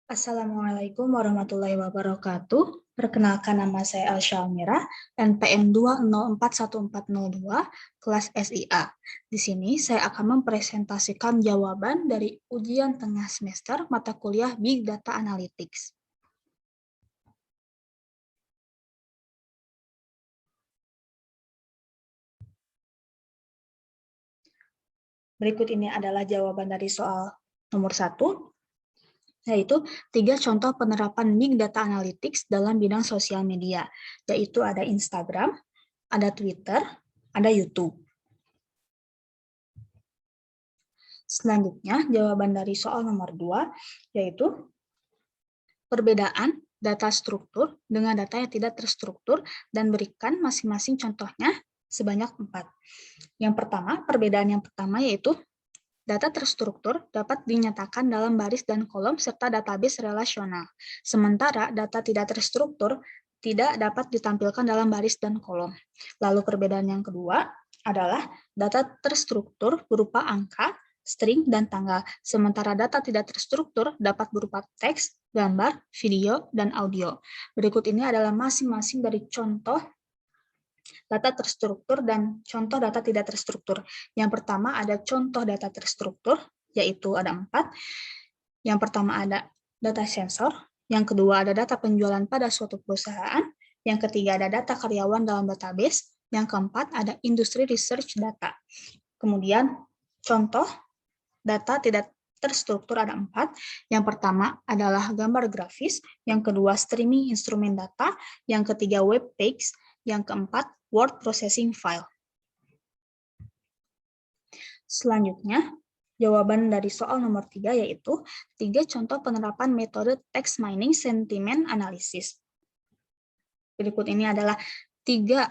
Assalamualaikum warahmatullahi wabarakatuh. Perkenalkan, nama saya Alsya Almira, NPM 2041402, kelas SIA. Di sini saya akan mempresentasikan jawaban dari ujian tengah semester mata kuliah Big Data Analytics. Berikut ini adalah jawaban dari soal nomor 1, yaitu 3 contoh penerapan Big Data Analytics dalam bidang sosial media, yaitu ada Instagram, ada Twitter, ada YouTube. Selanjutnya, jawaban dari soal nomor 2, yaitu perbedaan data struktur dengan data yang tidak terstruktur dan berikan masing-masing contohnya sebanyak 4. Yang pertama, perbedaan yang pertama yaitu data terstruktur dapat dinyatakan dalam baris dan kolom serta database relasional. Sementara data tidak terstruktur tidak dapat ditampilkan dalam baris dan kolom. Lalu perbedaan yang kedua adalah data terstruktur berupa angka, string, dan tanggal. Sementara data tidak terstruktur dapat berupa teks, gambar, video, dan audio. Berikut ini adalah masing-masing dari contoh data terstruktur dan contoh data tidak terstruktur. Yang pertama ada contoh data terstruktur, yaitu ada 4. Yang pertama ada data sensor, yang kedua ada data penjualan pada suatu perusahaan, yang ketiga ada data karyawan dalam database, yang keempat ada industri research data. Kemudian contoh data tidak terstruktur ada 4. Yang pertama adalah gambar grafis, yang kedua streaming instrumen data, yang ketiga web page, yang keempat word processing file. Selanjutnya, jawaban dari soal nomor 3 yaitu 3 contoh penerapan metode text mining sentiment analysis. Berikut ini adalah 3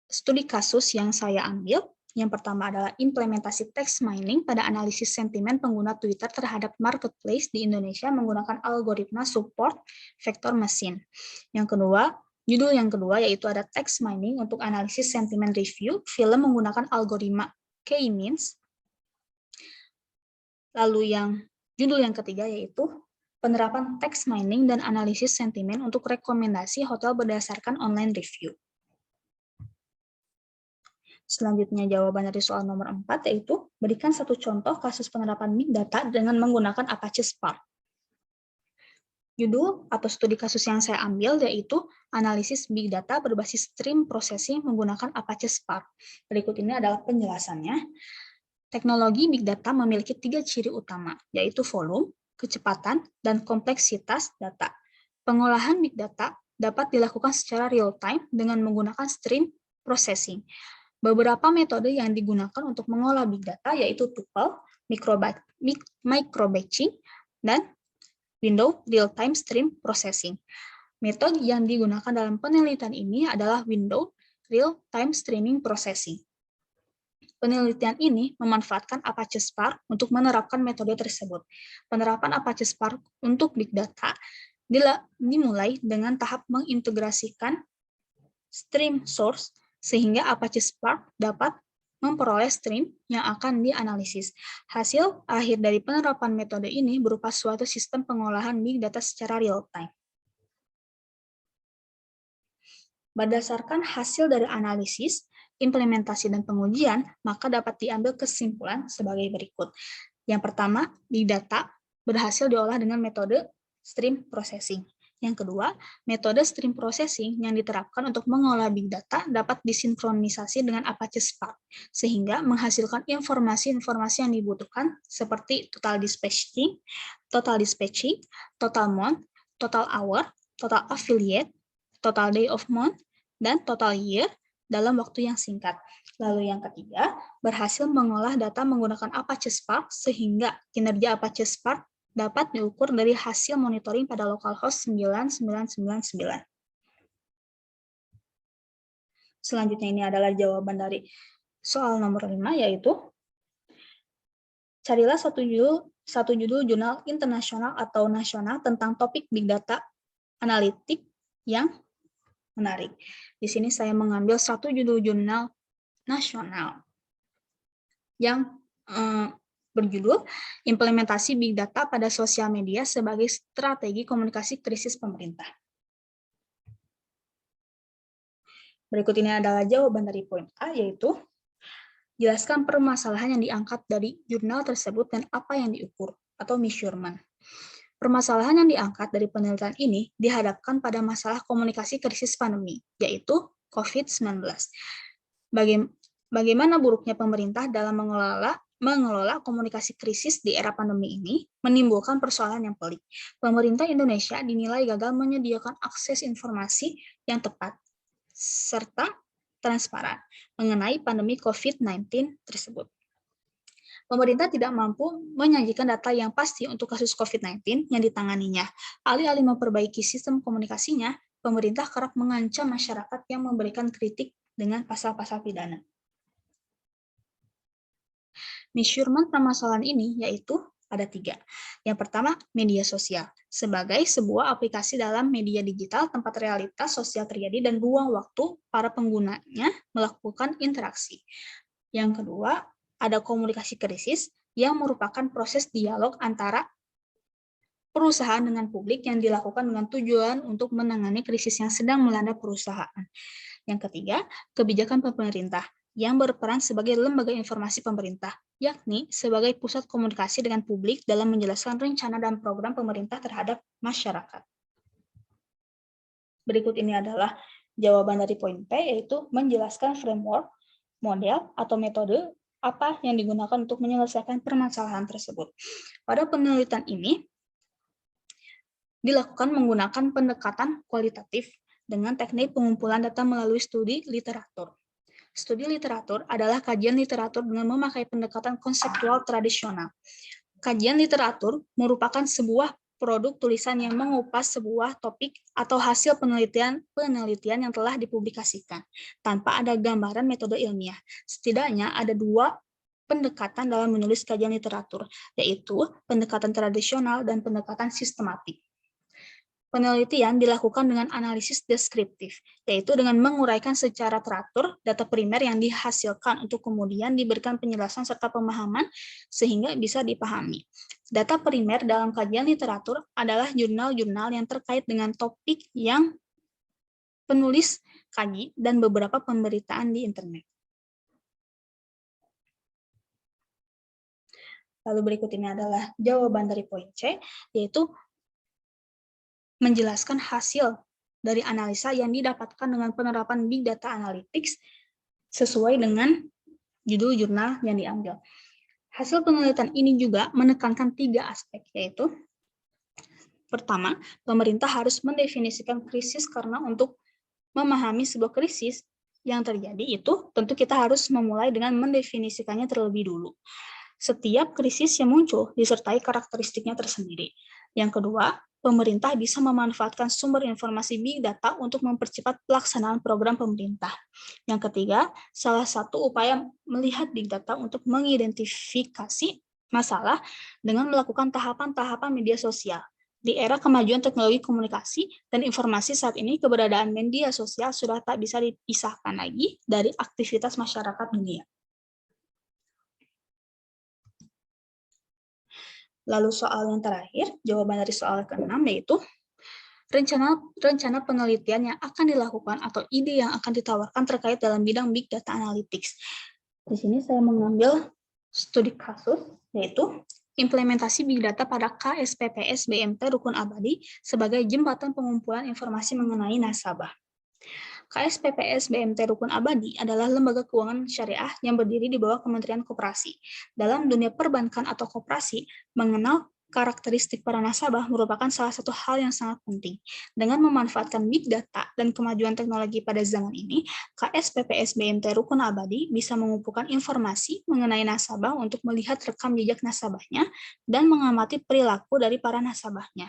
studi kasus yang saya ambil. Yang pertama adalah implementasi text mining pada analisis sentimen pengguna Twitter terhadap marketplace di Indonesia menggunakan algoritma support vector machine. Yang kedua, judul yang kedua yaitu ada text mining untuk analisis sentimen review film menggunakan algoritma K-means. Lalu judul yang ketiga yaitu penerapan text mining dan analisis sentimen untuk rekomendasi hotel berdasarkan online review. Selanjutnya jawaban dari soal nomor 4 yaitu berikan satu contoh kasus penerapan Big Data dengan menggunakan Apache Spark. Judul atau studi kasus yang saya ambil yaitu analisis Big Data berbasis stream processing menggunakan Apache Spark. Berikut ini adalah penjelasannya. Teknologi Big Data memiliki 3 ciri utama, yaitu volume, kecepatan, dan kompleksitas data. Pengolahan Big Data dapat dilakukan secara real-time dengan menggunakan stream processing. Beberapa metode yang digunakan untuk mengolah Big Data yaitu tuple, microbatching, dan window real-time stream processing. Metode yang digunakan dalam penelitian ini adalah window real-time streaming processing. Penelitian ini memanfaatkan Apache Spark untuk menerapkan metode tersebut. Penerapan Apache Spark untuk Big Data dimulai dengan tahap mengintegrasikan stream source sehingga Apache Spark dapat memperoleh stream yang akan dianalisis. Hasil akhir dari penerapan metode ini berupa suatu sistem pengolahan Big Data secara real-time. Berdasarkan hasil dari analisis, implementasi, dan pengujian, maka dapat diambil kesimpulan sebagai berikut. Yang pertama, Big Data berhasil diolah dengan metode stream processing. Yang kedua, metode stream processing yang diterapkan untuk mengolah Big Data dapat disinkronisasi dengan Apache Spark, sehingga menghasilkan informasi-informasi yang dibutuhkan seperti total dispatching, total month, total hour, total affiliate, total day of month, dan total year dalam waktu yang singkat. Lalu yang ketiga, berhasil mengolah data menggunakan Apache Spark sehingga kinerja Apache Spark dapat diukur dari hasil monitoring pada localhost 9999. Selanjutnya ini adalah jawaban dari soal nomor 5, yaitu carilah satu judul jurnal internasional atau nasional tentang topik Big Data Analytics yang menarik. Di sini saya mengambil satu judul jurnal nasional yang berjudul Implementasi Big Data pada Sosial Media sebagai Strategi Komunikasi Krisis Pemerintah. Berikut ini adalah jawaban dari poin A, yaitu jelaskan permasalahan yang diangkat dari jurnal tersebut dan apa yang diukur, atau measurement. Permasalahan yang diangkat dari penelitian ini dihadapkan pada masalah komunikasi krisis pandemi, yaitu COVID-19. Bagaimana buruknya pemerintah dalam mengelola komunikasi krisis di era pandemi ini menimbulkan persoalan yang pelik. Pemerintah Indonesia dinilai gagal menyediakan akses informasi yang tepat serta transparan mengenai pandemi COVID-19 tersebut. Pemerintah tidak mampu menyajikan data yang pasti untuk kasus COVID-19 yang ditanganinya. Alih-alih memperbaiki sistem komunikasinya, pemerintah kerap mengancam masyarakat yang memberikan kritik dengan pasal-pasal pidana. Measurement permasalahan ini yaitu ada 3. Yang pertama, media sosial. Sebagai sebuah aplikasi dalam media digital tempat realitas sosial terjadi dan ruang waktu para penggunanya melakukan interaksi. Yang kedua, ada komunikasi krisis yang merupakan proses dialog antara perusahaan dengan publik yang dilakukan dengan tujuan untuk menangani krisis yang sedang melanda perusahaan. Yang ketiga, kebijakan pemerintah yang berperan sebagai lembaga informasi pemerintah, yakni sebagai pusat komunikasi dengan publik dalam menjelaskan rencana dan program pemerintah terhadap masyarakat. Berikut ini adalah jawaban dari poin P, yaitu menjelaskan framework, model, atau metode apa yang digunakan untuk menyelesaikan permasalahan tersebut. Pada penelitian ini, dilakukan menggunakan pendekatan kualitatif dengan teknik pengumpulan data melalui studi literatur. Studi literatur adalah kajian literatur dengan memakai pendekatan konseptual tradisional. Kajian literatur merupakan sebuah produk tulisan yang mengupas sebuah topik atau hasil penelitian yang telah dipublikasikan, tanpa ada gambaran metode ilmiah. Setidaknya ada 2 pendekatan dalam menulis kajian literatur, yaitu pendekatan tradisional dan pendekatan sistematik. Penelitian dilakukan dengan analisis deskriptif, yaitu dengan menguraikan secara teratur data primer yang dihasilkan untuk kemudian diberikan penjelasan serta pemahaman sehingga bisa dipahami. Data primer dalam kajian literatur adalah jurnal-jurnal yang terkait dengan topik yang penulis kaji dan beberapa pemberitaan di internet. Lalu berikut ini adalah jawaban dari poin C, yaitu menjelaskan hasil dari analisa yang didapatkan dengan penerapan Big Data Analytics sesuai dengan judul jurnal yang diambil. Hasil penelitian ini juga menekankan 3 aspek, yaitu pertama, pemerintah harus mendefinisikan krisis karena untuk memahami sebuah krisis yang terjadi itu tentu kita harus memulai dengan mendefinisikannya terlebih dulu. Setiap krisis yang muncul disertai karakteristiknya tersendiri. Yang kedua, pemerintah bisa memanfaatkan sumber informasi Big Data untuk mempercepat pelaksanaan program pemerintah. Yang ketiga, salah satu upaya melihat Big Data untuk mengidentifikasi masalah dengan melakukan tahapan-tahapan media sosial. Di era kemajuan teknologi komunikasi dan informasi saat ini, keberadaan media sosial sudah tak bisa dipisahkan lagi dari aktivitas masyarakat dunia. Lalu soal yang terakhir, jawaban dari soal ke-6 yaitu rencana penelitian yang akan dilakukan atau ide yang akan ditawarkan terkait dalam bidang Big Data Analytics. Di sini saya mengambil studi kasus, yaitu implementasi Big Data pada KSPPS BMT Rukun Abadi sebagai jembatan pengumpulan informasi mengenai nasabah. KSPPS BMT Rukun Abadi adalah lembaga keuangan syariah yang berdiri di bawah Kementerian Koperasi. Dalam dunia perbankan atau koperasi, mengenal karakteristik para nasabah merupakan salah satu hal yang sangat penting. Dengan memanfaatkan Big Data dan kemajuan teknologi pada zaman ini, KSPPS BMT Rukun Abadi bisa mengumpulkan informasi mengenai nasabah untuk melihat rekam jejak nasabahnya dan mengamati perilaku dari para nasabahnya.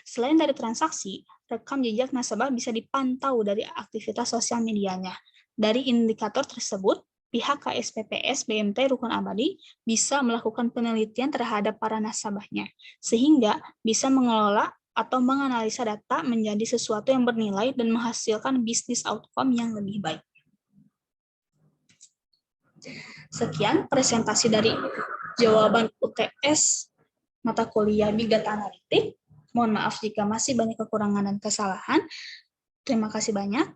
Selain dari transaksi, rekam jejak nasabah bisa dipantau dari aktivitas sosial medianya. Dari indikator tersebut, pihak KSPPS BMT Rukun Abadi bisa melakukan penelitian terhadap para nasabahnya, sehingga bisa mengelola atau menganalisa data menjadi sesuatu yang bernilai dan menghasilkan bisnis outcome yang lebih baik. Sekian presentasi dari jawaban UTS mata kuliah Big Data Analytics. Mohon maaf jika masih banyak kekurangan dan kesalahan. Terima kasih banyak.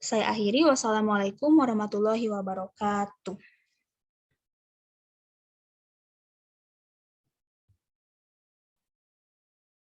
Saya akhiri. Wassalamualaikum warahmatullahi wabarakatuh.